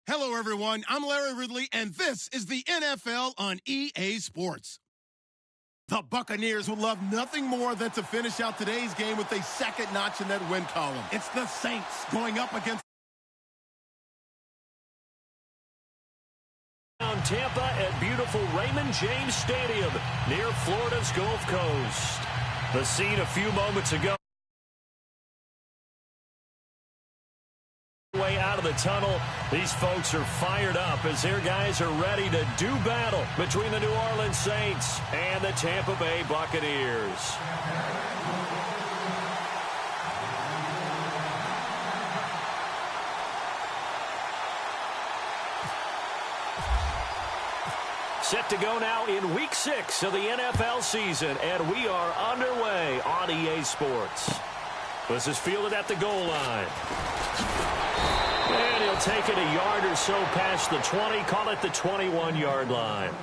Hello, everyone. I'm Larry Ridley, and this is the NFL on EA Sports. The Buccaneers would love nothing more than to finish out today's game with a second notch in that win column. It's the Saints going up against Tampa at beautiful Raymond James Stadium near Florida's Gulf Coast. The scene a few moments ago. Way out of the tunnel, these folks are fired up as their guys are ready to do battle between the New Orleans Saints and the Tampa Bay Buccaneers. Set to go now in Week 6 of the NFL season, and we are underway on EA Sports. This is fielded at the goal line. And he'll take it a yard or so past the 20, call it the 21-yard line.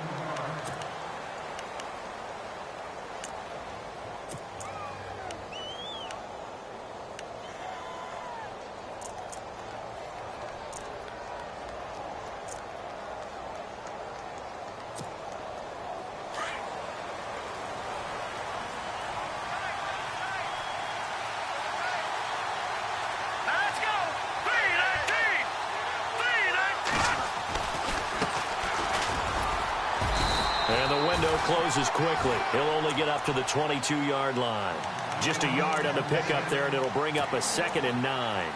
And the window closes quickly. He'll only get up to the 22-yard line. Just a yard on the pickup there, and it'll bring up a 2nd and 9.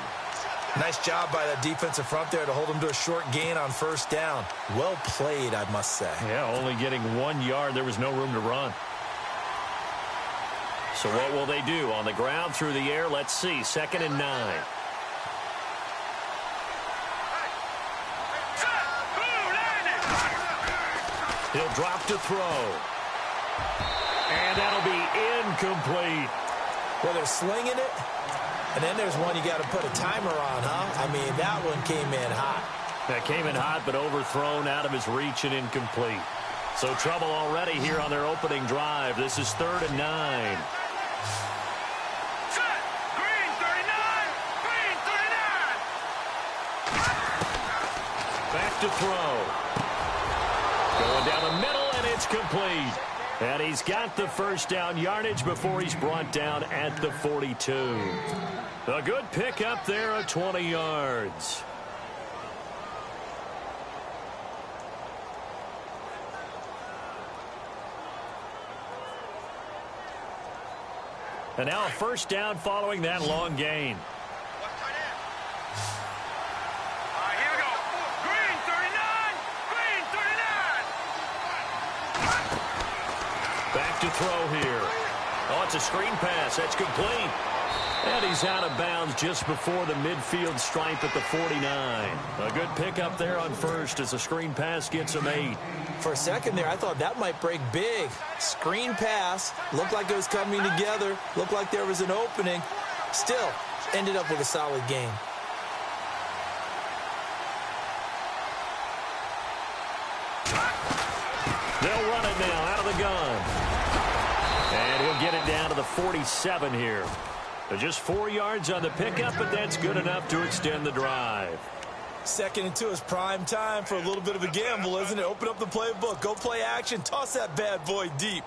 Nice job by that defensive front there to hold him to a short gain on first down. Well played, I must say. Yeah, only getting 1 yard. There was no room to run. So what will they do? On the ground, through the air, let's see. 2nd and 9. He'll drop to throw. And that'll be incomplete. Well, they're slinging it. And then there's one you got to put a timer on, huh? I mean, that one came in hot. That came in hot, but overthrown, out of his reach and incomplete. So trouble already here on their opening drive. This is 3rd and 9. Green 39! Green 39! Back to throw. Going down the middle, and it's complete. And he's got the first down yardage before he's brought down at the 42. A good pickup there at 20 yards. And now a first down following that long gain. Back to throw here. Oh, it's a screen pass. That's complete. And he's out of bounds just before the midfield stripe at the 49. A good pickup there on first as the screen pass gets him 8. For a second there, I thought that might break big. Screen pass. Looked like it was coming together. Looked like there was an opening. Still, ended up with a solid game. They'll run it now out of the gun. And he'll get it down to the 47 here. Just 4 yards on the pickup, but that's good enough to extend the drive. 2nd and 2 is prime time for a little bit of a gamble, isn't it? Open up the playbook, go play action, toss that bad boy deep.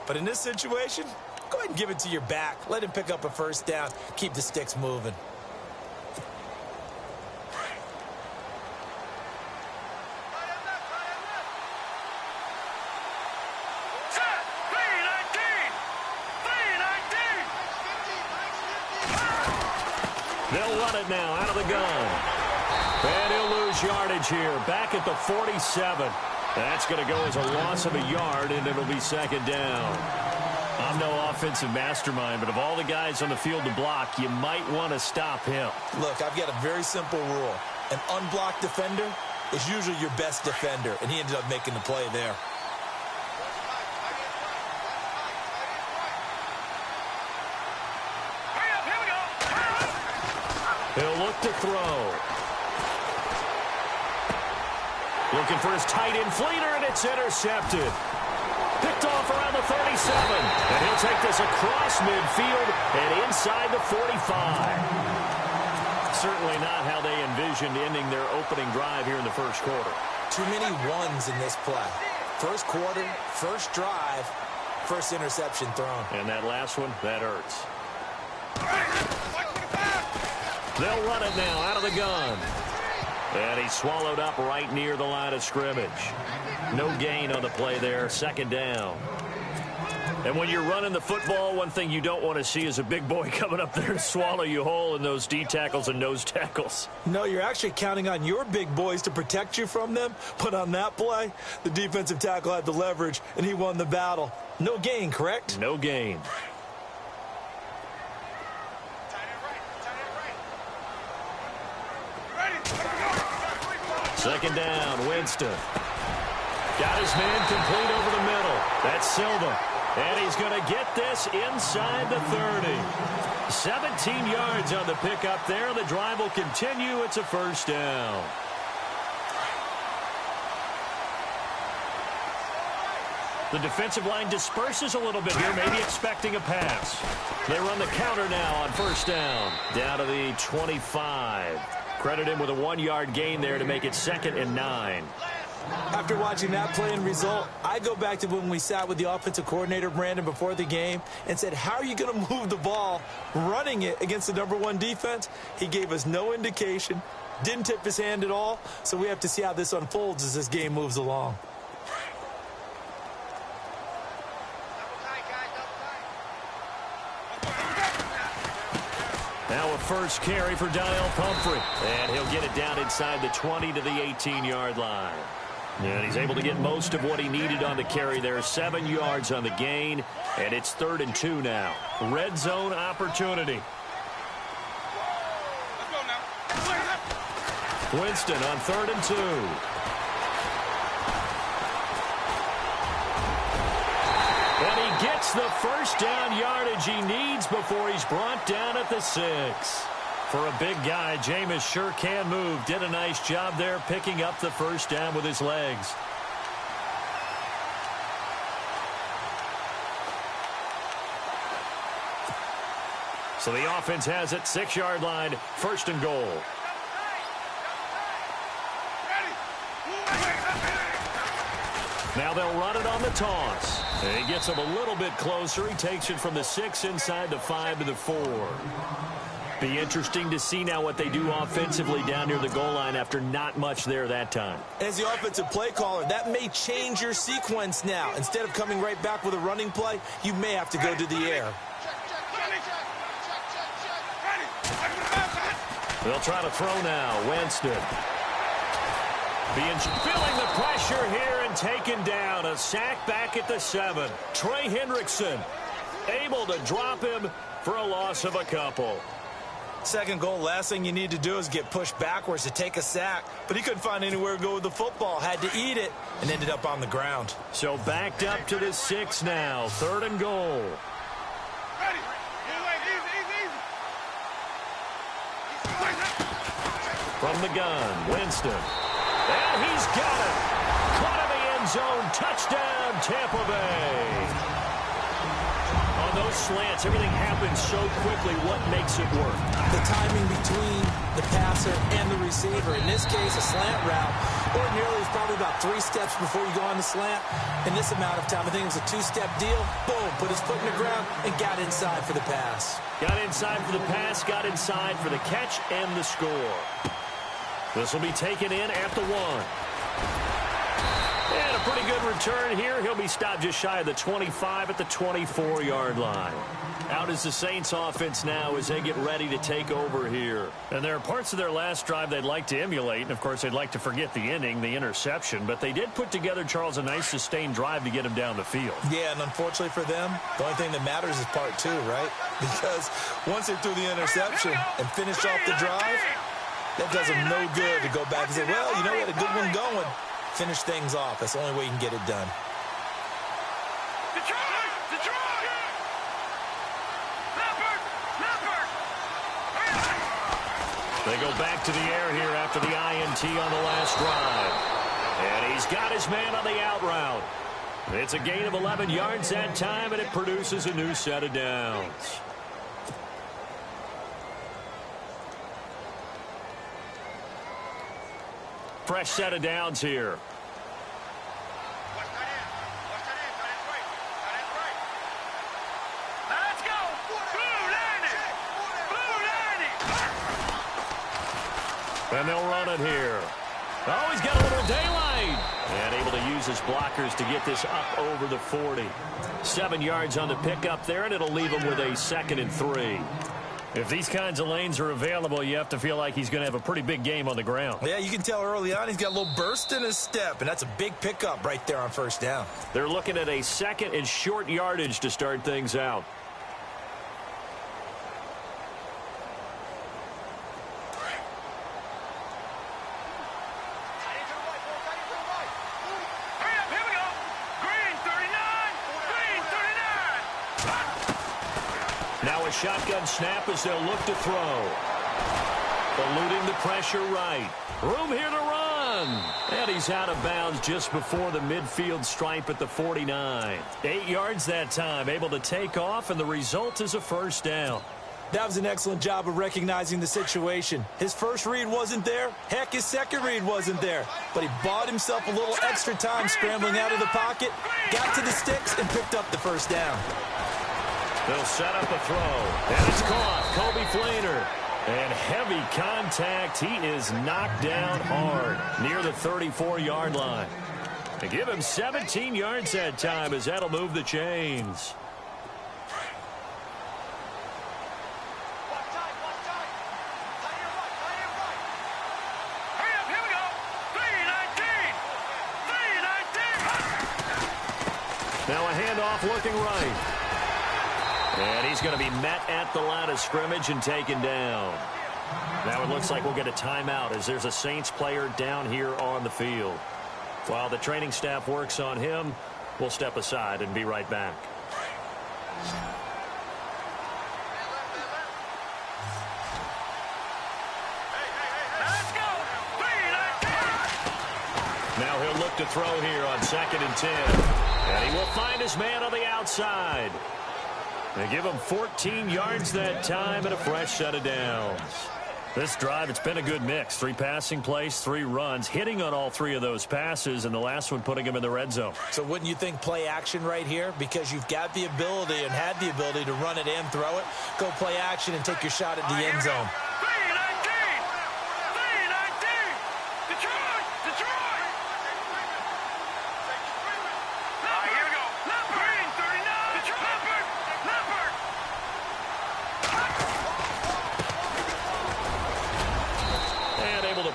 But in this situation, go ahead and give it to your back. Let him pick up a first down. Keep the sticks moving. They'll run it now out of the gun. And he'll lose yardage here. Back at the 47. That's going to go as a loss of a yard, and it'll be 2nd down. I'm no offensive mastermind, but of all the guys on the field to block, you might want to stop him. Look, I've got a very simple rule. An unblocked defender is usually your best defender, and he ended up making the play there. He'll look to throw. Looking for his tight end fleeter, and it's intercepted. Picked off around the 37. And he'll take this across midfield and inside the 45. Certainly not how they envisioned ending their opening drive here in the first quarter. Too many ones in this play. First quarter, first drive, first interception thrown. And that last one, that hurts. They'll run it now out of the gun. And he's swallowed up right near the line of scrimmage. No gain on the play there, second down. And when you're running the football, one thing you don't want to see is a big boy coming up there to swallow you whole in those D tackles and nose tackles. No, you're actually counting on your big boys to protect you from them. But on that play, the defensive tackle had the leverage, and he won the battle. No gain, correct? No gain. Second down, Winston. Got his man complete over the middle. That's Silva. And he's going to get this inside the 30. 17 yards on the pickup there. The drive will continue. It's a first down. The defensive line disperses a little bit here, maybe expecting a pass. They run the counter now on first down. Down to the 25. Credit him with a 1-yard gain there to make it 2nd and 9. After watching that play and result, I go back to when we sat with the offensive coordinator, Brandon, before the game and said, how are you going to move the ball running it against the #1 defense? He gave us no indication, didn't tip his hand at all, so we have to see how this unfolds as this game moves along. Now a first carry for Donnell Pumphrey. And he'll get it down inside the 20 to the 18-yard line. And he's able to get most of what he needed on the carry there. 7 yards on the gain. And it's 3rd and 2 now. Red zone opportunity. Winston on 3rd and 2. And he gets the first down yardage he needs before he's brought down at the 6. For a big guy, Jameis sure can move. Did a nice job there picking up the first down with his legs. So the offense has it, 6-yard line, 1st and goal. Now they'll run it on the toss. And he gets him a little bit closer. He takes it from the 6 inside the 5 to the 4. Be interesting to see now what they do offensively down near the goal line after not much there that time. As the offensive play caller, that may change your sequence now. Instead of coming right back with a running play, you may have to go to the air. They'll try to throw now. Winston. Feeling the pressure here and taken down. A sack back at the 7. Trey Hendrickson able to drop him for a loss of a couple. Second goal, last thing you need to do is get pushed backwards to take a sack. But he couldn't find anywhere to go with the football. Had to eat it and ended up on the ground. So backed up to the 6 now. 3rd and goal. From the gun, Winston. And he's got it. Caught in the end zone. Touchdown, Tampa Bay. On those slants, everything happens so quickly. What makes it work? The timing between the passer and the receiver. In this case, a slant route. Ordinarily, it's probably about 3 steps before you go on the slant. In this amount of time, I think it was a 2-step deal. Boom, put his foot in the ground and got inside for the pass. Got inside for the pass, got inside for the catch and the score. This will be taken in at the 1. And a pretty good return here. He'll be stopped just shy of the 25 at the 24-yard line. Out is the Saints offense now as they get ready to take over here. And there are parts of their last drive they'd like to emulate. And, of course, they'd like to forget the inning, the interception. But they did put together, Charles, a nice sustained drive to get him down the field. Yeah, and unfortunately for them, the only thing that matters is part 2, right? Because once they threw the interception and finished off the drive, that does them no good to go back and say, well, you know, we had a good one going. Finish things off. That's the only way you can get it done. They go back to the air here after the INT on the last drive. And he's got his man on the out route. It's a gain of 11 yards that time, and it produces a new set of downs. Fresh set of downs here. Let's go. Blue landing. Blue landing. And they'll run it here. Oh, he's got a little daylight. And able to use his blockers to get this up over the 40. 7 yards on the pickup there, and it'll leave him with a 2nd and 3. If these kinds of lanes are available, you have to feel like he's going to have a pretty big game on the ground. Yeah, you can tell early on he's got a little burst in his step, and that's a big pickup right there on first down. They're looking at a 2nd and short yardage to start things out. Now a shotgun snap as they'll look to throw. Eluding the pressure right. Room here to run. And he's out of bounds just before the midfield stripe at the 49. 8 yards that time. Able to take off, and the result is a first down. That was an excellent job of recognizing the situation. His first read wasn't there. Heck, his second read wasn't there. But he bought himself a little extra time scrambling out of the pocket, got to the sticks, and picked up the first down. They'll set up a throw. And it's caught. Kobe Flainer. And heavy contact. He is knocked down hard near the 34-yard line. They give him 17 yards that time as that'll move the chains. Now a handoff looking right. And he's going to be met at the line of scrimmage and taken down. Now it looks like we'll get a timeout as there's a Saints player down here on the field. While the training staff works on him, we'll step aside and be right back. Now he'll look to throw here on 2nd and 10. And he will find his man on the outside. They give him 14 yards that time and a fresh set of downs. This drive, it's been a good mix. 3 passing plays, 3 runs, hitting on all 3 of those passes, and the last one putting him in the red zone. So wouldn't you think play action right here? Because you've got the ability and had the ability to run it and throw it. Go play action and take your shot at the end zone.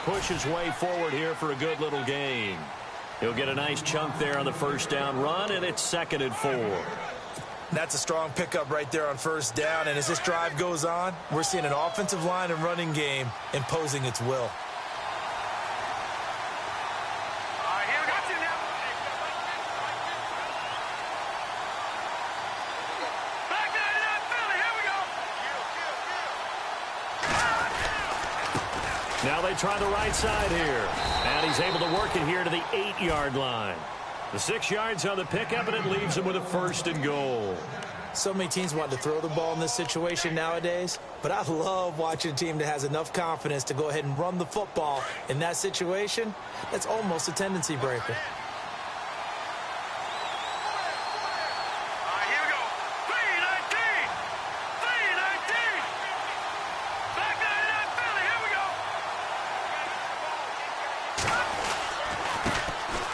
Push his way forward here for a good little gain. He'll get a nice chunk there on the first down run, and it's 2nd and 4. That's a strong pickup right there on first down, and as this drive goes on, we're seeing an offensive line and running game imposing its will. Now they try the right side here. And he's able to work it here to the 8-yard line. The 6 yards on the pickup, and it leaves him with a 1st and goal. So many teams want to throw the ball in this situation nowadays, but I love watching a team that has enough confidence to go ahead and run the football in that situation. That's almost a tendency breaker.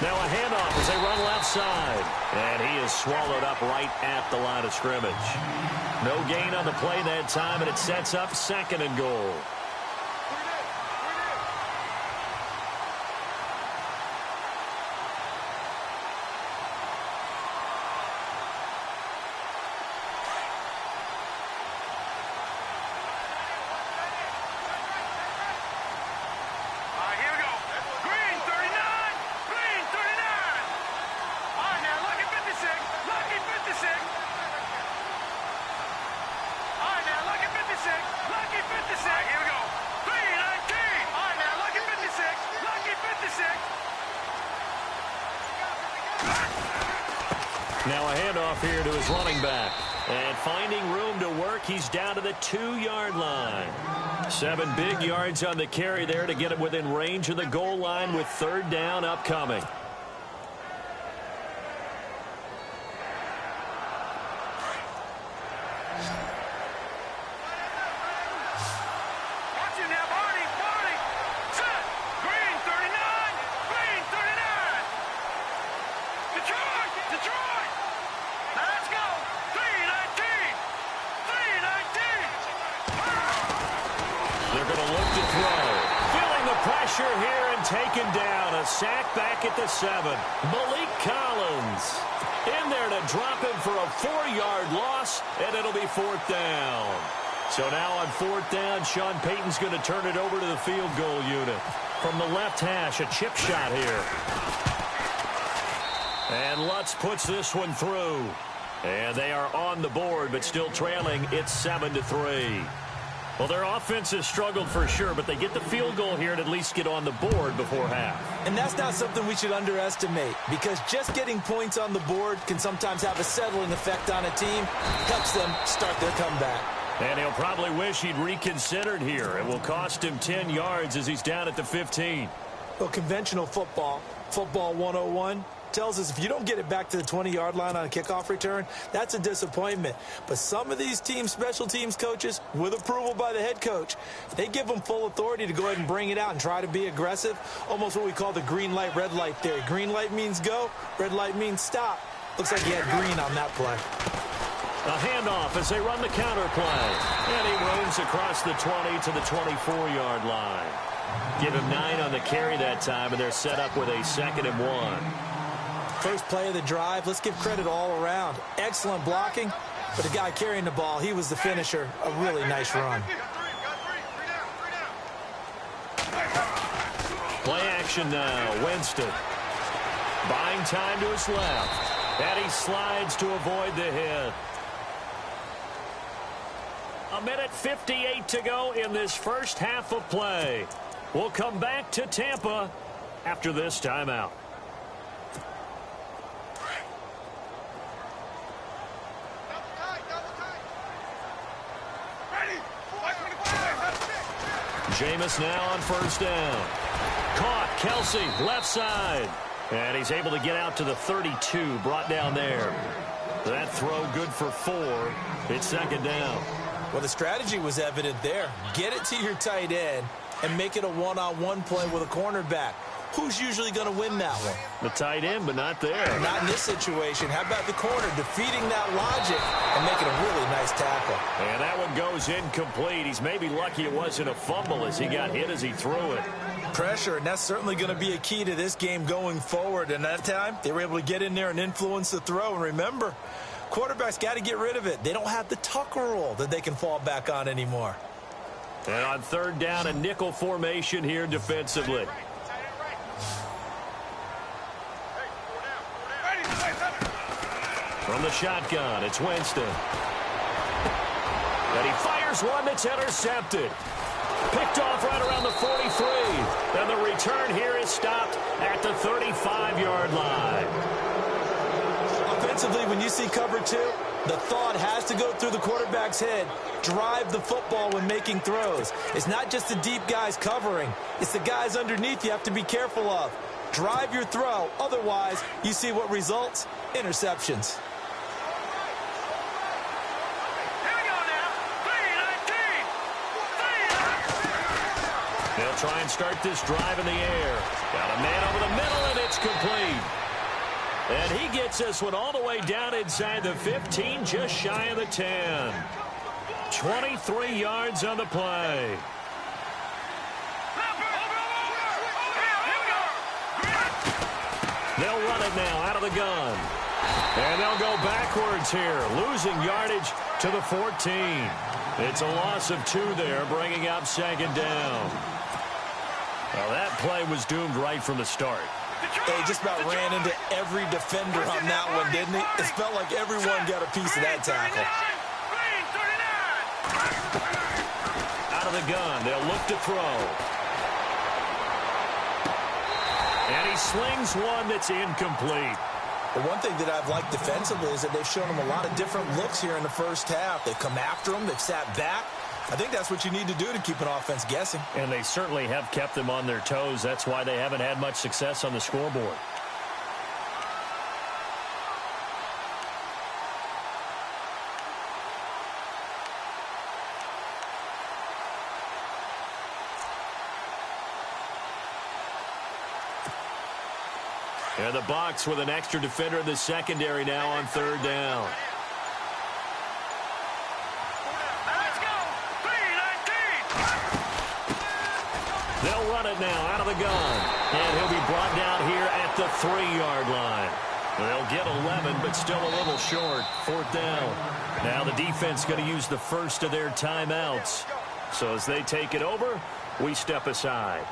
Now a handoff as they run left side. And he is swallowed up right at the line of scrimmage. No gain on the play that time, and it sets up 2nd and goal. Now a handoff here to his running back. And finding room to work, he's down to the 2-yard line. 7 big yards on the carry there to get him within range of the goal line with 3rd down upcoming. Here and taken down. A sack back at the 7. Malik Collins in there to drop him for a 4-yard loss, and it'll be 4th down. So now on 4th down, Sean Payton's going to turn it over to the field goal unit. From the left hash, a chip shot here. And Lutz puts this one through. And they are on the board, but still trailing. It's 7-3. Well, their offense has struggled for sure, but they get the field goal here and at least get on the board before half. And that's not something we should underestimate, because just getting points on the board can sometimes have a settling effect on a team. Helps them start their comeback. And he'll probably wish he'd reconsidered here. It will cost him 10 yards as he's down at the 15. Well, conventional football 101, tells us if you don't get it back to the 20-yard line on a kickoff return, that's a disappointment. But some of these team special teams coaches, with approval by the head coach, they give them full authority to go ahead and bring it out and try to be aggressive, almost what we call the green light, red light theory. Green light means go, red light means stop. Looks like he had green on that play. A handoff as they run the counter play. And he roams across the 20 to the 24-yard line. Give him 9 on the carry that time, and they're set up with a 2nd and 1. First play of the drive, let's give credit all around. Excellent blocking, but the guy carrying the ball, he was the finisher. A really nice run. Play action now. Winston buying time to his left. And he slides to avoid the hit. 1:58 to go in this first half of play. We'll come back to Tampa after this timeout. Jameis now on 1st down. Caught. Kelsey, left side. And he's able to get out to the 32, brought down there. That throw good for 4. It's 2nd down. Well, the strategy was evident there. Get it to your tight end and make it a one-on-one play with a cornerback. Who's usually going to win that one? The tight end, but not there. Not in this situation. How about the corner defeating that logic and making a really nice tackle? And that one goes incomplete. He's maybe lucky it wasn't a fumble as he got hit as he threw it. Pressure, and that's certainly going to be a key to this game going forward. And that time, they were able to get in there and influence the throw. And remember, quarterbacks got to get rid of it. They don't have the Tucker rule that they can fall back on anymore. And on 3rd down, a nickel formation here defensively. From the shotgun, it's Winston. And he fires one that's intercepted. Picked off right around the 43. And the return here is stopped at the 35-yard line. Offensively, when you see cover 2, the thought has to go through the quarterback's head. Drive the football when making throws. It's not just the deep guys covering. It's the guys underneath you have to be careful of. Drive your throw. Otherwise, you see what results? Interceptions. They'll try and start this drive in the air. Got a man over the middle, and it's complete. And he gets this one all the way down inside the 15, just shy of the 10. 23 yards on the play. They'll run it now out of the gun. And they'll go backwards here, losing yardage to the 14. It's a loss of 2 there, bringing up 2nd down. Well, that play was doomed right from the start. He just about ran into every defender on that one, didn't he? It felt like everyone got a piece of that tackle. Out of the gun, they'll look to throw. And he slings one that's incomplete. But one thing that I've liked defensively is that they've shown them a lot of different looks here in the first half. They've come after them. They've sat back. I think that's what you need to do to keep an offense guessing. And they certainly have kept them on their toes. That's why they haven't had much success on the scoreboard. And the Bucs with an extra defender in the secondary now on third down. Let's go. 3-19. They'll run it now out of the gun. And he'll be brought down here at the 3-yard line. They'll get 11, but still a little short. Fourth down. Now the defense going to use the first of their timeouts. So as they take it over, we step aside.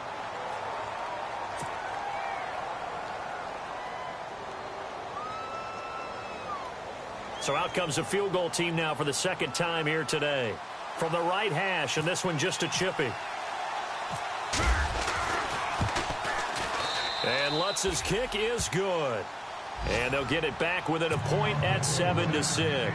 So out comes a field goal team now for the second time here today. From the right hash, and this one just a chippy. And Lutz's kick is good. And they'll get it back within a point at 7-6.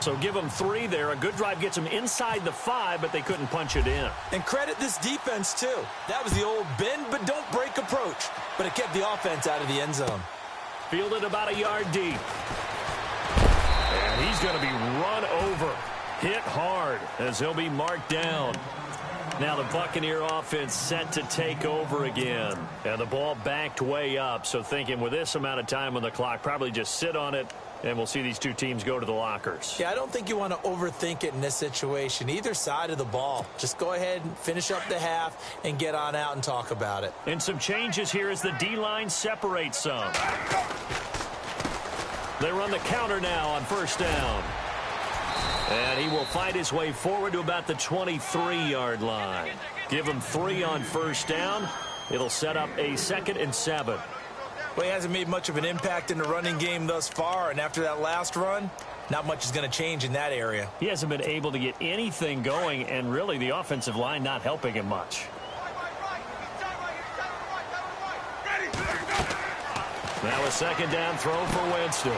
So give them 3 there. A good drive gets them inside the 5, but they couldn't punch it in. And credit this defense, too. That was the old bend but don't break approach. But it kept the offense out of the end zone. Fielded about a yard deep. And he's going to be run over. Hit hard as he'll be marked down. Now the Buccaneer offense set to take over again. And the ball backed way up. So thinking with this amount of time on the clock, probably just sit on it, and we'll see these two teams go to the lockers. Yeah, I don't think you want to overthink it in this situation. Either side of the ball. Just go ahead and finish up the half and get on out and talk about it. And some changes here as the D-line separates some. They run the counter now on first down. And he will fight his way forward to about the 23-yard line. Give him 3 on first down. It'll set up a 2nd and 7. Well, he hasn't made much of an impact in the running game thus far, and after that last run, not much is going to change in that area. He hasn't been able to get anything going, and really the offensive line not helping him much. Now a 2nd down throw for Winston.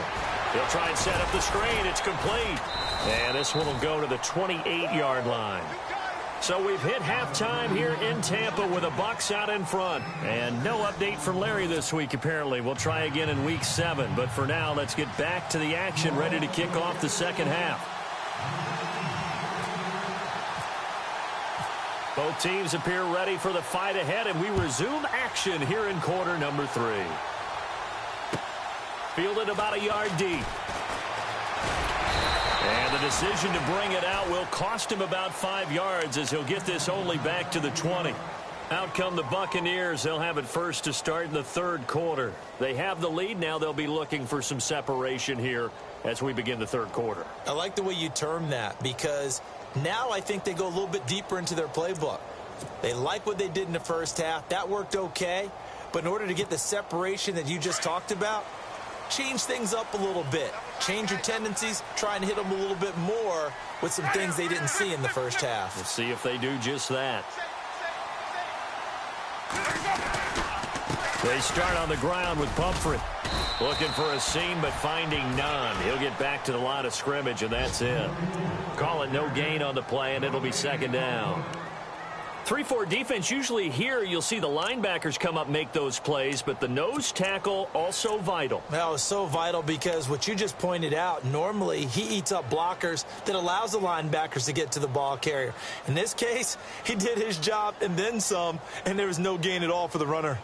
He'll try and set up the screen. It's complete. And this one will go to the 28-yard line. So we've hit halftime here in Tampa with the Bucs out in front. And no update from Larry this week, apparently. We'll try again in Week 7. But for now, let's get back to the action, ready to kick off the second half. Both teams appear ready for the fight ahead, and we resume action here in quarter number 3. Fielded about a yard deep. And the decision to bring it out will cost him about 5 yards as he'll get this only back to the 20. Out come the Buccaneers. They'll have it first to start in the third quarter. They have the lead. Now they'll be looking for some separation here as we begin the third quarter. I like the way you term that because now I think they go a little bit deeper into their playbook. They like what they did in the first half. That worked okay. But in order to get the separation that you just talked about, change things up a little bit. Change your tendencies. Try and hit them a little bit more with some things they didn't see in the first half. We'll see if they do just that. They start on the ground with Pumphrey. Looking for a seam, but finding none. He'll get back to the line of scrimmage, and that's it. Call it no gain on the play, and it'll be 2nd down. 3-4 defense, usually here you'll see the linebackers come up make those plays, but the nose tackle also vital. Well, it's so vital because what you just pointed out, normally he eats up blockers that allows the linebackers to get to the ball carrier. In this case, he did his job and then some, and there was no gain at all for the runner.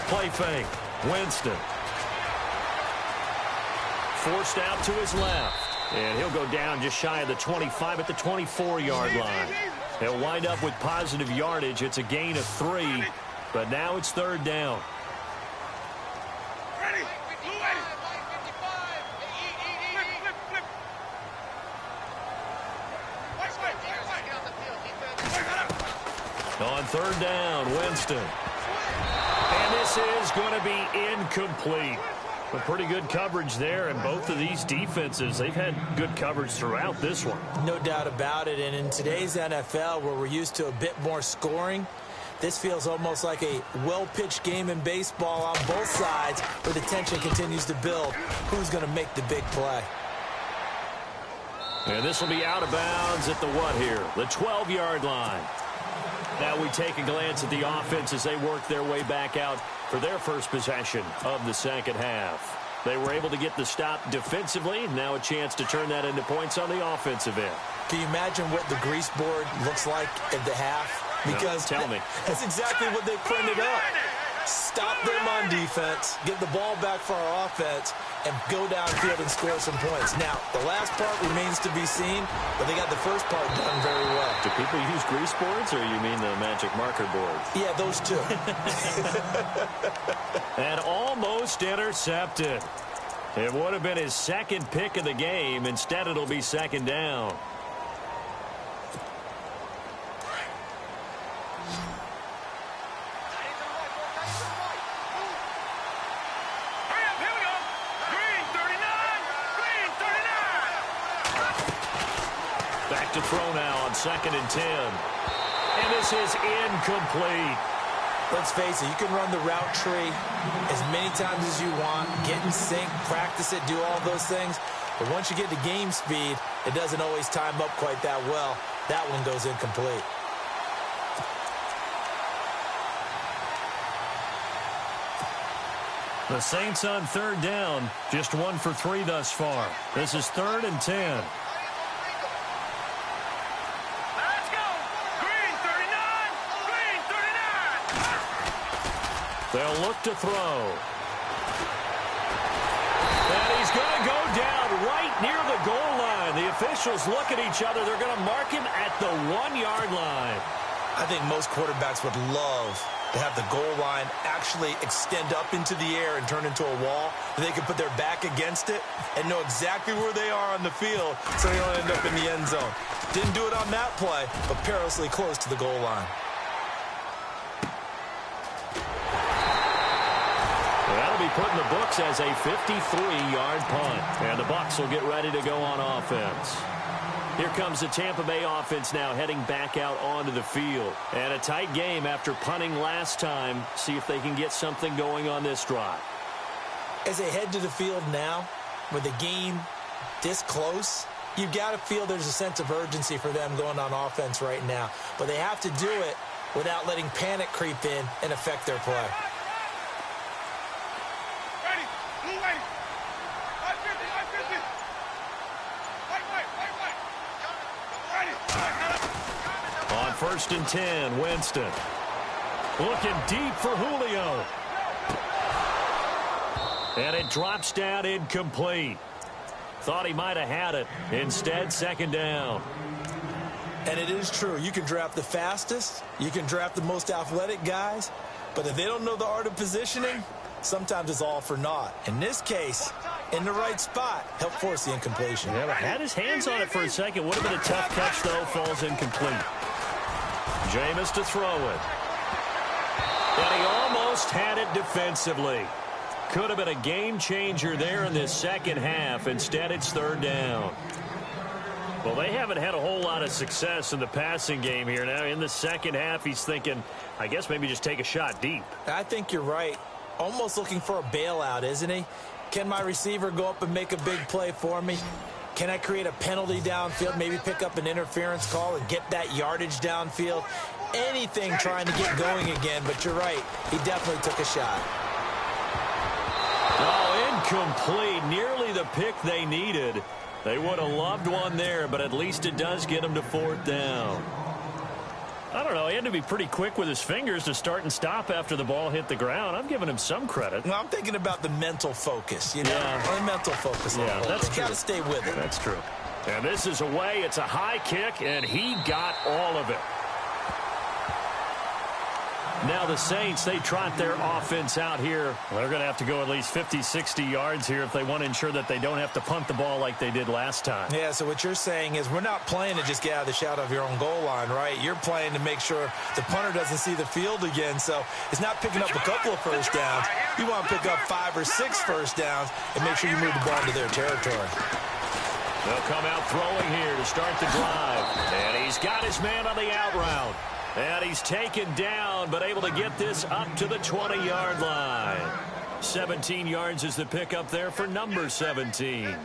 Play fake. Winston. Forced out to his left. And he'll go down just shy of the 25 at the 24-yard line. He'll wind up with positive yardage. It's a gain of 3. But now it's 3rd down. On 3rd down, Winston. And this is going to be incomplete. A pretty good coverage there, and both of these defenses, they've had good coverage throughout this one. No doubt about it, and in today's NFL, where we're used to a bit more scoring, this feels almost like a well-pitched game in baseball on both sides, where the tension continues to build. Who's going to make the big play? And this will be out of bounds at the what here? The 12-yard line. Now we take a glance at the offense as they work their way back out for their first possession of the second half. They were able to get the stop defensively. Now a chance to turn that into points on the offensive end. Can you imagine what the grease board looks like at the half? Because no, tell me. That's exactly what they printed up. Stop them on defense, get the ball back for our offense, and go downfield and score some points. Now, the last part remains to be seen, but they got the first part done very well. Do people use grease boards, or you mean the magic marker board? Yeah, those two. And almost intercepted. It would have been his second pick of the game. Instead, it'll be second down. Back to throw now on 2nd and 10. And this is incomplete. Let's face it, you can run the route tree as many times as you want, get in sync, practice it, do all those things. But once you get to game speed, it doesn't always time up quite that well. That one goes incomplete. The Saints on 3rd down, just 1 for 3 thus far. This is 3rd and 10. Let's go. Green 39. Green 39. They'll look to throw. And he's going to go down right near the goal line. The officials look at each other. They're going to mark him at the 1-yard line. I think most quarterbacks would love to have the goal line actually extend up into the air and turn into a wall. They can put their back against it and know exactly where they are on the field so they don't end up in the end zone. Didn't do it on that play, but perilously close to the goal line. That'll be put in the books as a 53-yard punt. And the Bucs will get ready to go on offense. Here comes the Tampa Bay offense now heading back out onto the field. And a tight game after punting last time. See if they can get something going on this drive. As they head to the field now, with the game this close, you've got to feel there's a sense of urgency for them going on offense right now. But they have to do it without letting panic creep in and affect their play. Ready. Blue ready. 550. 550. On 1st and 10, Winston. Looking deep for Julio. And it drops down incomplete. Thought he might have had it. Instead, 2nd down. And it is true. You can draft the fastest. You can draft the most athletic guys. But if they don't know the art of positioning, sometimes it's all for naught. In this case, in the right spot, helped force the incompletion. Yeah, but had his hands on it for a second. Would have been a tough catch, though. Falls incomplete. Jameis to throw it. And he almost had it defensively. Could have been a game changer there in this second half. Instead, it's 3rd down. Well, they haven't had a whole lot of success in the passing game here. Now, in the second half, he's thinking, I guess maybe just take a shot deep. I think you're right. Almost looking for a bailout, isn't he? Can my receiver go up and make a big play for me? Can I create a penalty downfield, maybe pick up an interference call and get that yardage downfield? Anything trying to get going again, but you're right. He definitely took a shot. Oh, incomplete. Nearly the pick they needed. They would have loved one there, but at least it does get them to 4th down. I don't know. He had to be pretty quick with his fingers to start and stop after the ball hit the ground. I'm giving him some credit. Well, I'm thinking about the mental focus, you know, Yeah. The mental focus. Yeah, that's true. Got to stay with it. That's true. And this is away. It's a high kick, and he got all of it. Now the Saints, they trot their offense out here. They're going to have to go at least 50, 60 yards here if they want to ensure that they don't have to punt the ball like they did last time. Yeah, so what you're saying is we're not playing to just get out of the shadow of your own goal line, right? You're playing to make sure the punter doesn't see the field again. So it's not picking up a couple of first downs. You want to pick up 5 or 6 first downs and make sure you move the ball into their territory. They'll come out throwing here to start the drive. And he's got his man on the out route. And he's taken down, but able to get this up to the 20-yard line. 17 yards is the pickup there for number 17.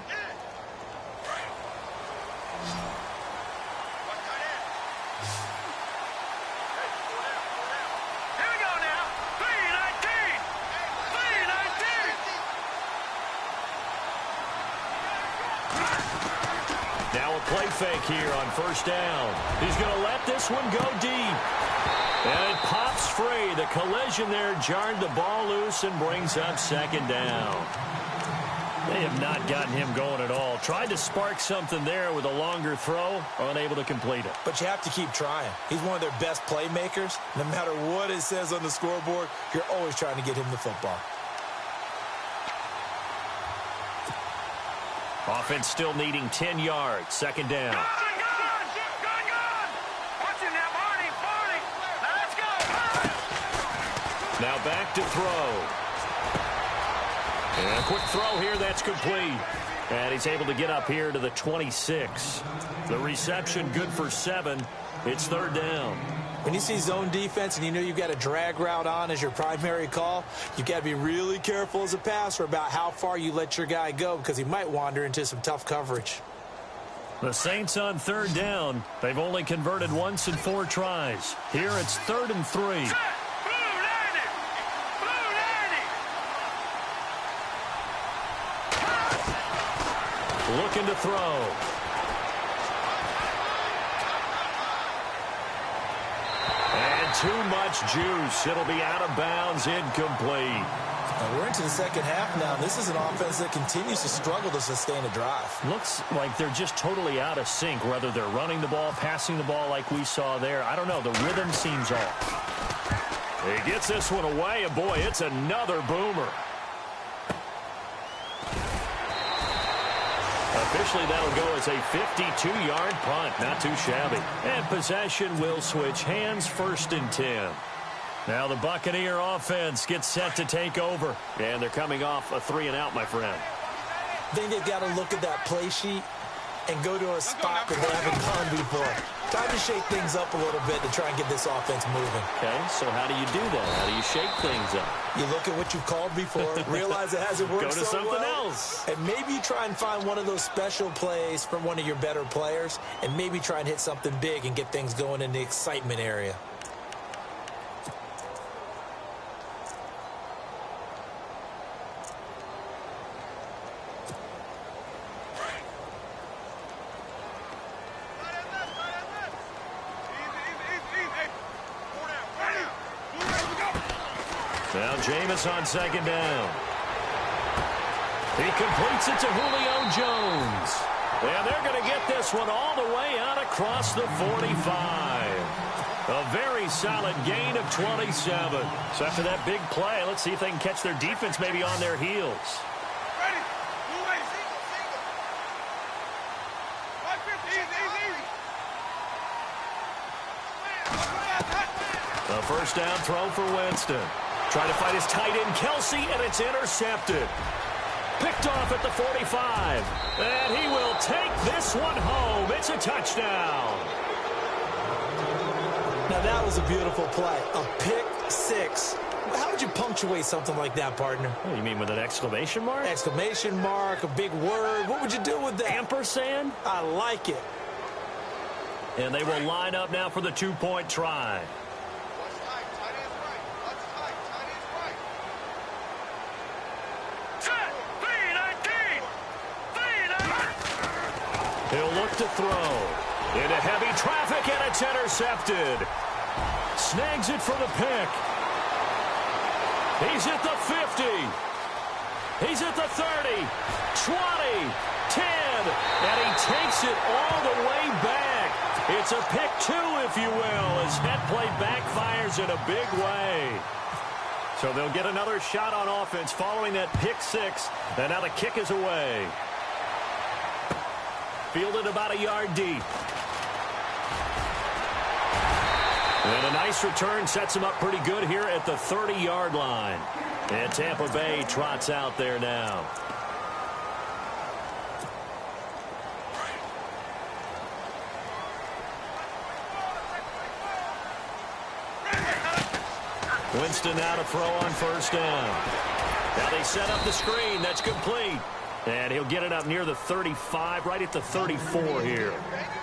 Now a play fake here on first down. He's going to let this one go deep. And it pops free. The collision there jarred the ball loose and brings up second down. They have not gotten him going at all. Tried to spark something there with a longer throw, unable to complete it. But you have to keep trying. He's one of their best playmakers. No matter what it says on the scoreboard, you're always trying to get him the football. Offense still needing 10 yards. Second down. Now back to throw. And a quick throw here. That's complete. And he's able to get up here to the 26. The reception good for 7. It's third down. When you see zone defense and you know you've got a drag route on as your primary call, you've got to be really careful as a passer about how far you let your guy go because he might wander into some tough coverage. The Saints on third down. They've only converted once in 4 tries. Here it's 3rd and 3. Looking to throw. And too much juice. It'll be out of bounds, incomplete. Now we're into the second half now. This is an offense that continues to struggle to sustain a drive. Looks like they're just totally out of sync, whether they're running the ball, passing the ball like we saw there. I don't know. The rhythm seems off. He gets this one away, and boy, it's another boomer. Officially, that'll go as a 52-yard punt. Not too shabby. And possession will switch hands, 1st and 10. Now the Buccaneer offense gets set to take over. And they're coming off a 3-and-out, my friend. I think they've got to look at that play sheet and go to a spot that they haven't gone before. Time to shake things up a little bit to try and get this offense moving. Okay, so how do you do that? How do you shake things up? You look at what you've called before, realize it hasn't worked Go to so something well, else. and maybe try and find one of those special plays from one of your better players, and maybe try and hit something big and get things going in the excitement area. Now Jameis on second down. He completes it to Julio Jones. And they're going to get this one all the way out across the 45. A very solid gain of 27. So after that big play, let's see if they can catch their defense maybe on their heels. A first down throw for Winston. Trying to fight his tight end, Kelsey, and it's intercepted. Picked off at the 45. And he will take this one home. It's a touchdown. Now that was a beautiful play. A pick six. How would you punctuate something like that, partner? Oh, you mean with an exclamation mark? Exclamation mark, a big word. What would you do with that? Ampersand? I like it. And they will line up now for the two-point try. He'll look to throw. Into heavy traffic, and it's intercepted. Snags it for the pick. He's at the 50. He's at the 30, 20, 10, and he takes it all the way back. It's It's a pick two, if you will, as that play backfires in a big way. So they'll get another shot on offense following that pick six, and now the kick is away. Fielded about a yard deep. And a nice return sets him up pretty good here at the 30-yard line. And Tampa Bay trots out there now. Winston now to throw on first down. Now they set up the screen. That's complete. And he'll get it up near the 35, right at the 34 here.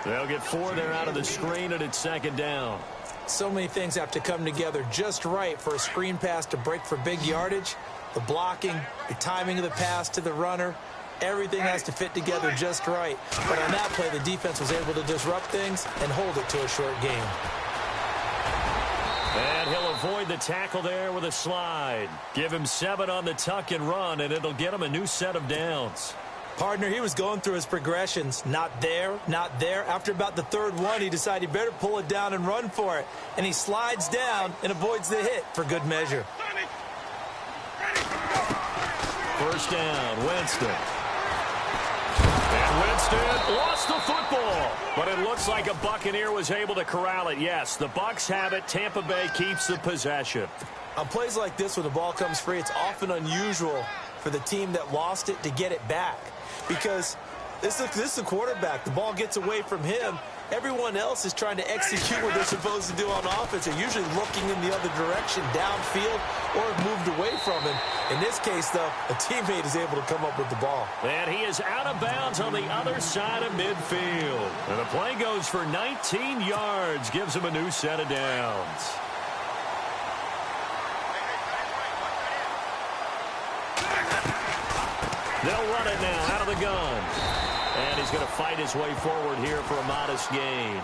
They'll get 4 there out of the screen, and it's second down. So many things have to come together just right for a screen pass to break for big yardage. The blocking, the timing of the pass to the runner, everything has to fit together just right. But on that play, the defense was able to disrupt things and hold it to a short gain. And he'll avoid the tackle there with a slide. Give him 7 on the tuck and run, and it'll get him a new set of downs. Partner, he was going through his progressions. Not there, not there. After about the third one, he decided he better pull it down and run for it. And he slides down and avoids the hit for good measure. First down, Winston. And Winston lost the football. But it looks like a Buccaneer was able to corral it. Yes, the Bucs have it. Tampa Bay keeps the possession. On plays like this, when the ball comes free, it's often unusual for the team that lost it to get it back. Because this is the quarterback. The ball gets away from him. Everyone else is trying to execute what they're supposed to do on offense. They're usually looking in the other direction, downfield, or have moved away from him. In this case, though, a teammate is able to come up with the ball. And he is out of bounds on the other side of midfield. And the play goes for 19 yards, gives him a new set of downs. They'll run it now out of the gun. And he's going to fight his way forward here for a modest gain.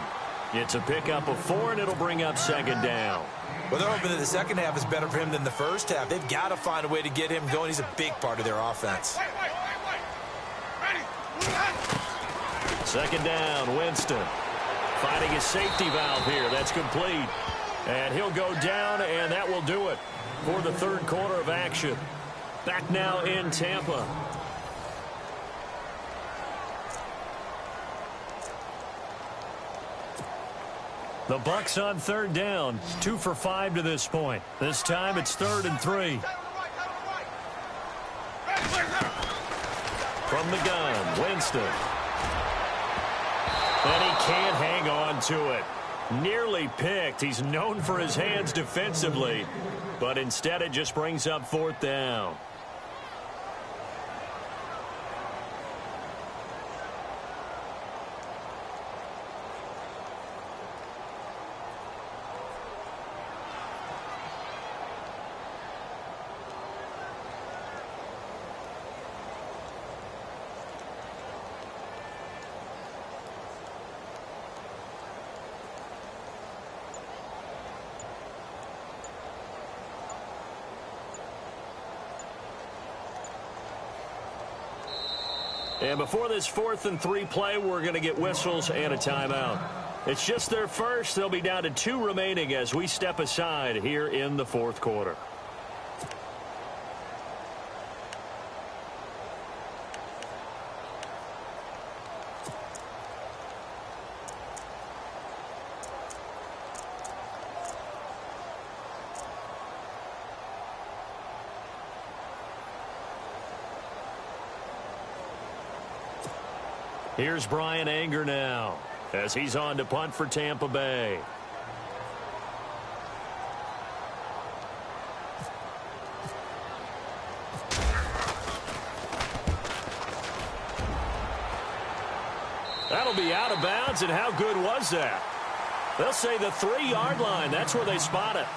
It's a pickup of 4, and it'll bring up second down. Well, they're hoping that the second half is better for him than the first half. They've got to find a way to get him going. He's a big part of their offense. Second down, Winston. Finding his safety valve here. That's complete. And he'll go down, and that will do it for the third quarter of action. Back now in Tampa. The Bucs on third down, 2 for 5 to this point. This time it's 3rd and 3. From the gun, Winston. And he can't hang on to it. Nearly picked. He's known for his hands defensively, but instead it just brings up 4th down. And before this 4th and 3 play, we're going to get whistles and a timeout. It's just their first. They'll be down to 2 remaining as we step aside here in the 4th quarter. Here's Brian Anger now as he's on to punt for Tampa Bay. That'll be out of bounds, and how good was that? They'll say the 3-yard line. That's where they spot it.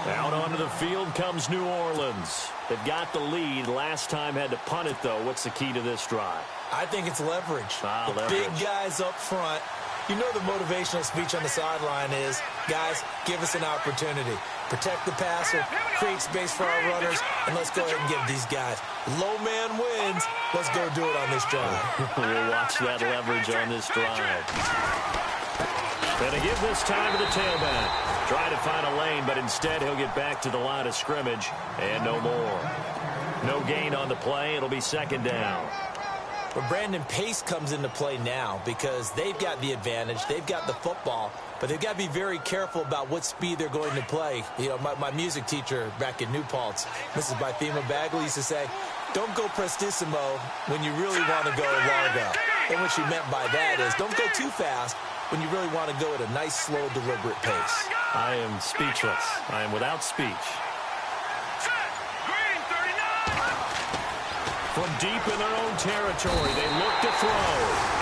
Out onto the field comes New Orleans. They've got the lead. Last time had to punt it, though. What's the key to this drive? I think it's leverage. Leverage. Big guys up front. You know the motivational speech on the sideline is, guys, give us an opportunity. Protect the passer, create space for our runners, and let's go ahead and give these guys. Low man wins. Let's go do it on this drive. We'll watch that leverage on this drive. And to give this time to the tailback. Trying to find a lane, but instead he'll get back to the line of scrimmage and no more. No gain on the play. It'll be second down. But Brandon, pace comes into play now because they've got the advantage. They've got the football, but they've got to be very careful about what speed they're going to play. You know, my music teacher back in New Paltz, Mrs. Bythema Bagley, used to say, don't go prestissimo when you really want to go largo. And what she meant by that is don't go too fast when you really want to go at a nice, slow, deliberate pace. I am speechless. I am without speech. From deep in their own territory, they look to throw.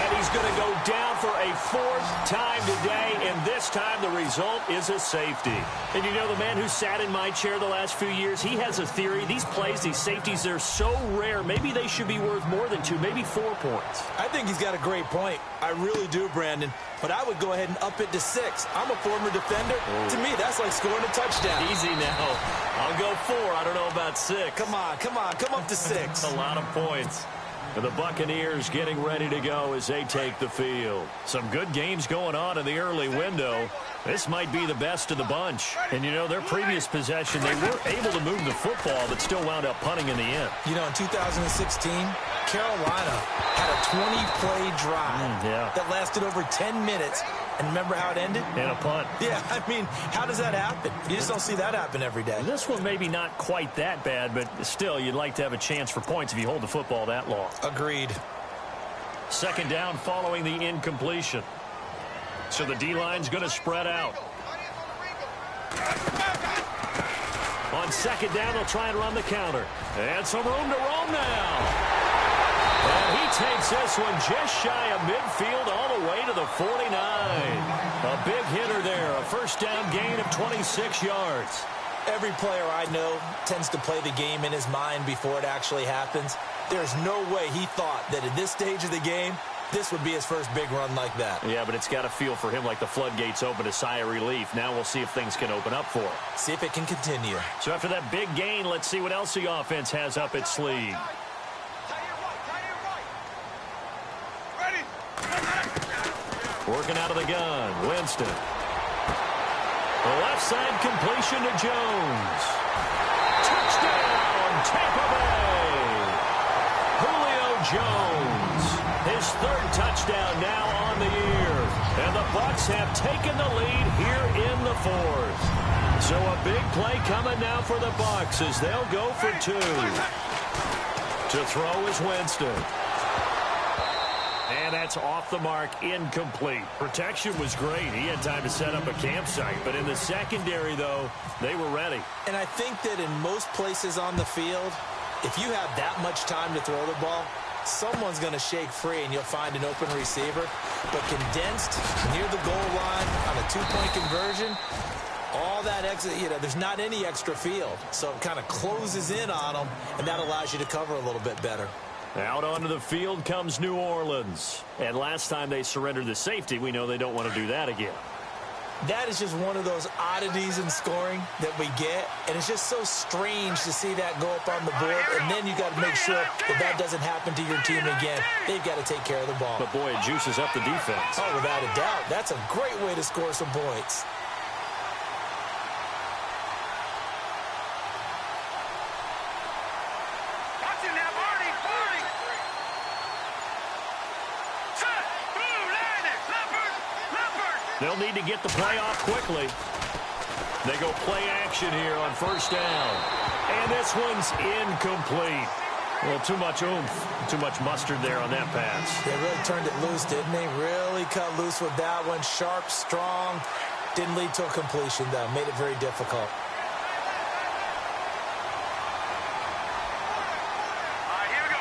And he's going to go down for a fourth time today, and this time the result is a safety. And you know, the man who sat in my chair the last few years, he has a theory. These plays, these safeties, they're so rare. Maybe they should be worth more than 2, maybe 4 points. I think he's got a great point. I really do, Brandon. But I would go ahead and up it to 6. I'm a former defender. Oh. To me, that's like scoring a touchdown. Easy now. I'll go 4. I don't know about 6. Come on. Come up to 6. That's a lot of points. And the Buccaneers getting ready to go as they take the field. Some good games going on in the early window. This might be the best of the bunch. And, you know, their previous possession, they were able to move the football, but still wound up punting in the end. You know, in 2016, Carolina had a 20-play drive that lasted over 10 minutes. And remember how it ended? In a punt. Yeah, I mean, how does that happen? You just don't see that happen every day. This one maybe not quite that bad, but still, you'd like to have a chance for points if you hold the football that long. Agreed. Second down following the incompletion. So the D-line's going to spread out. On second down, they'll try and run the counter. And some room to roam now. And he takes this one just shy of midfield all the way to the 49. A big hitter there. A first down gain of 26 yards. Every player I know tends to play the game in his mind before it actually happens. There's no way he thought that at this stage of the game, this would be his first big run like that. Yeah, but it's got to feel for him like the floodgates open, a sigh of relief. Now we'll see if things can open up for him. See if it can continue. So after that big gain, let's see what else the offense has up its sleeve. Working out of the gun, Winston. The left side completion to Jones. Touchdown, Tampa Bay. Julio Jones. His third touchdown now on the year. And the Bucs have taken the lead here in the fourth. So a big play coming now for the Bucs as they'll go for 2. To throw is Winston. And that's off the mark, incomplete. Protection was great. He had time to set up a campsite. But in the secondary, though, they were ready. And I think that in most places on the field, if you have that much time to throw the ball, someone's going to shake free and you'll find an open receiver. But condensed near the goal line on a 2-point conversion, all that extra, you know, there's not any extra field. So it kind of closes in on them, and that allows you to cover a little bit better. Out onto the field comes New Orleans. And last time they surrendered the safety, we know they don't want to do that again. That is just one of those oddities in scoring that we get. And it's just so strange to see that go up on the board. And then you got to make sure that that doesn't happen to your team again. They've got to take care of the ball. But, boy, it juices up the defense. Oh, without a doubt. That's a great way to score some points. They'll need to get the play off quickly. They go play action here on first down. And this one's incomplete. Well, too much oomph, too much mustard there on that pass. They really turned it loose, didn't they? Really cut loose with that one. Sharp, strong. Didn't lead to a completion, though. Made it very difficult. Here we go.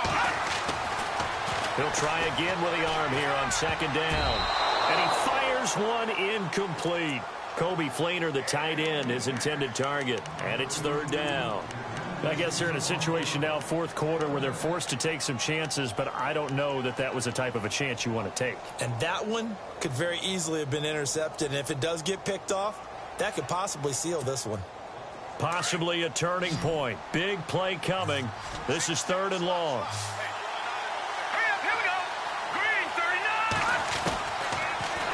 He'll try again with the arm here on second down. And he fires one incomplete. Kobe Fleener, the tight end, his intended target. And it's third down. I guess they're in a situation now, fourth quarter, where they're forced to take some chances, but I don't know that that was the type of a chance you want to take. And that one could very easily have been intercepted. And if it does get picked off, that could possibly seal this one. Possibly a turning point. Big play coming. This is third and long.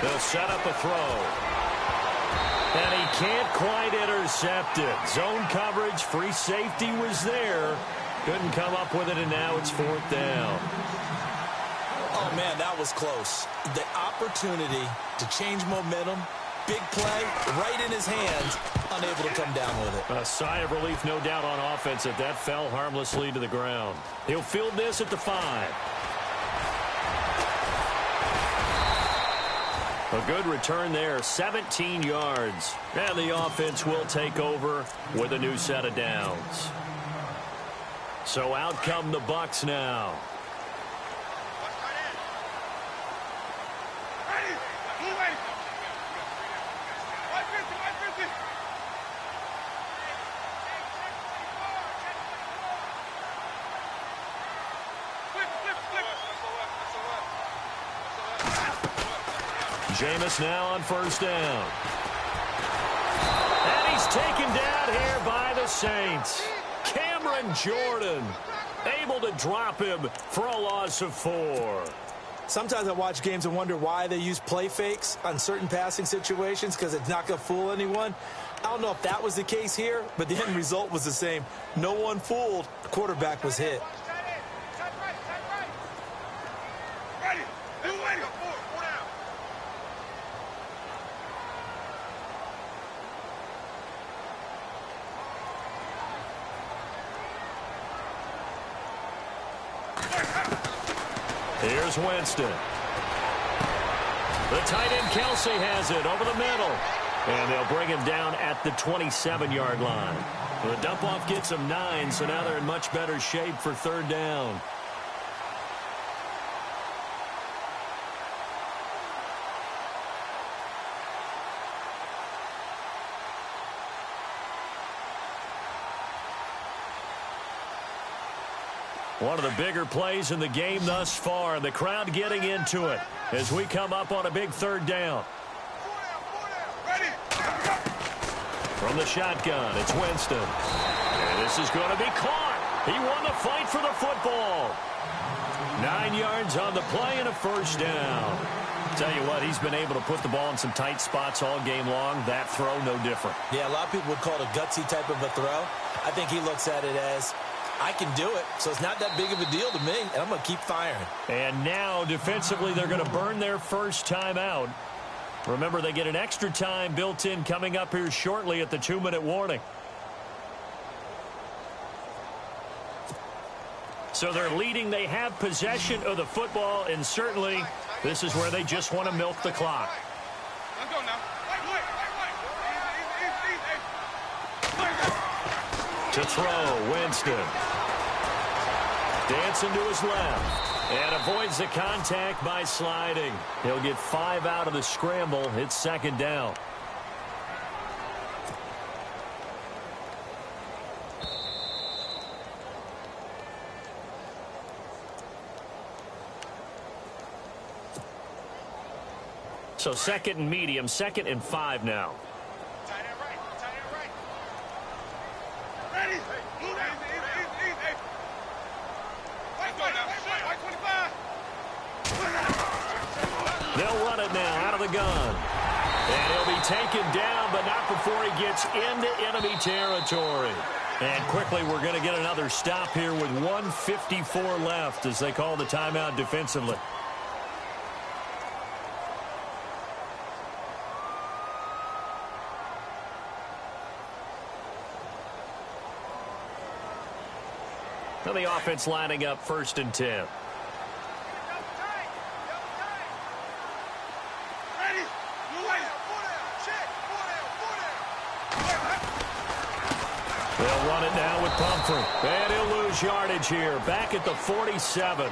They'll set up a throw. And he can't quite intercept it. Zone coverage, free safety was there. Couldn't come up with it, and now it's 4th down. Oh, man, that was close. The opportunity to change momentum, big play, right in his hands, unable to come down with it. A sigh of relief, no doubt, on offense that fell harmlessly to the ground. He'll field this at the 5. A good return there, 17 yards. And the offense will take over with a new set of downs. So out come the Bucs now. Jameis now on 1st down. And he's taken down here by the Saints. Cameron Jordan able to drop him for a loss of 4. Sometimes I watch games and wonder why they use play fakes on certain passing situations, because it's not going to fool anyone. I don't know if that was the case here, but the end result was the same. No one fooled. The quarterback was hit. Here's Winston. The tight end Kelsey has it over the middle. And they'll bring him down at the 27-yard line. The dump-off gets them 9, so now they're in much better shape for 3rd down. One of the bigger plays in the game thus far. The crowd getting into it as we come up on a big 3rd down. From the shotgun, it's Winston. And this is going to be caught. He won the fight for the football. 9 yards on the play and a 1st down. Tell you what, he's been able to put the ball in some tight spots all game long. That throw, no different. Yeah, a lot of people would call it a gutsy type of a throw. I think he looks at it as, I can do it, so it's not that big of a deal to me, and I'm going to keep firing. And now, defensively, they're going to burn their first time out. Remember, they get an extra time built in coming up here shortly at the 2-minute warning. So they're leading. They have possession of the football, and certainly this is where they just want to milk the clock. Let's go now. To throw, Winston. Dancing to his left. And avoids the contact by sliding. He'll get 5 out of the scramble. It's 2nd down. So 2nd and medium, 2nd and 5 now. Tight end right. Tight end right. Ready. Move out. Easy. Let's go now. White 25. They'll run it now out of the gun. And he'll be taken down, but not before he gets into enemy territory. And quickly, we're going to get another stop here with 1:54 left as they call the timeout defensively. Now the offense lining up 1st and 10. They'll run it now with Pumphrey. And he'll lose yardage here. Back at the 47.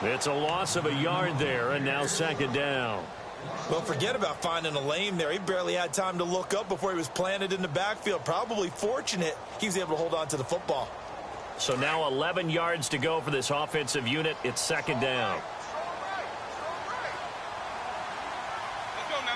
It's a loss of a yard there, and now 2nd down. Well, forget about finding a lane there. He barely had time to look up before he was planted in the backfield. Probably fortunate he was able to hold on to the football. So now 11 yards to go for this offensive unit. It's 2nd down. Let's go now.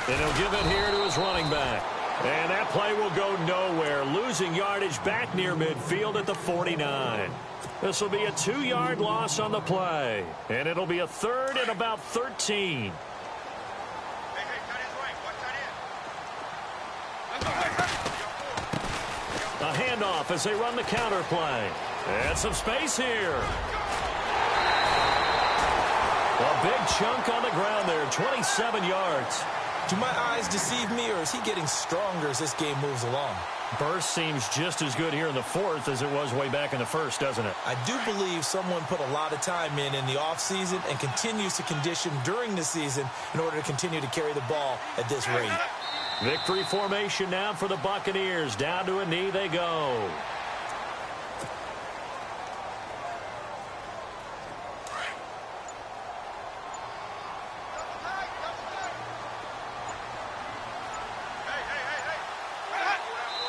And he'll give it here to his running back. And that play will go nowhere, losing yardage back near midfield at the 49. This will be a 2-yard loss on the play. And it'll be a third and about 13. A handoff as they run the counter play. And some space here. A big chunk on the ground there, 27 yards. Do my eyes deceive me, or is he getting stronger as this game moves along? Burst seems just as good here in the fourth as it was way back in the first, doesn't it? I do believe someone put a lot of time in the offseason and continues to condition during the season in order to continue to carry the ball at this rate. Victory formation now for the Buccaneers. Down to a knee they go.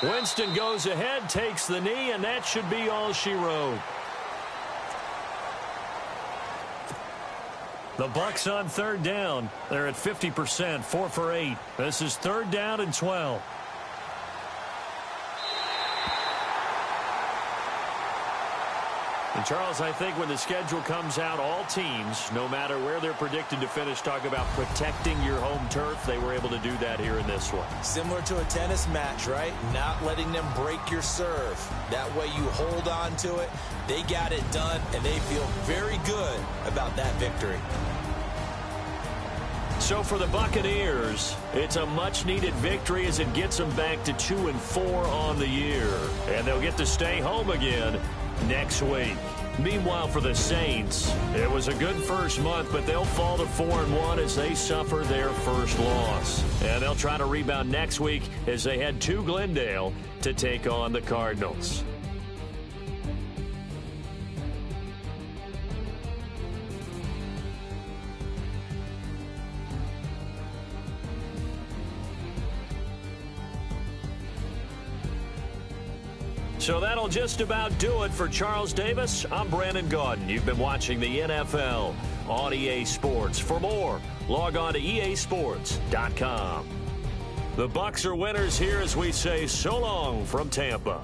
Winston goes ahead, takes the knee, and that should be all she wrote. The Bucs on third down. They're at 50%, 4 for 8. This is third down and 12. And Charles, I think when the schedule comes out, all teams, no matter where they're predicted to finish, talk about protecting your home turf. They were able to do that here in this one. Similar to a tennis match, right? Not letting them break your serve. That way you hold on to it. They got it done, and they feel very good about that victory. So for the Buccaneers, it's a much-needed victory as it gets them back to 2-4 on the year. And they'll get to stay home again next week. Meanwhile, for the Saints, it was a good first month, but they'll fall to 4-1 as they suffer their first loss. And they'll try to rebound next week as they head to Glendale to take on the Cardinals. So that'll just about do it for Charles Davis. I'm Brandon Gaudin. You've been watching the NFL on EA Sports. For more, log on to easports.com. The Bucs are winners here as we say so long from Tampa.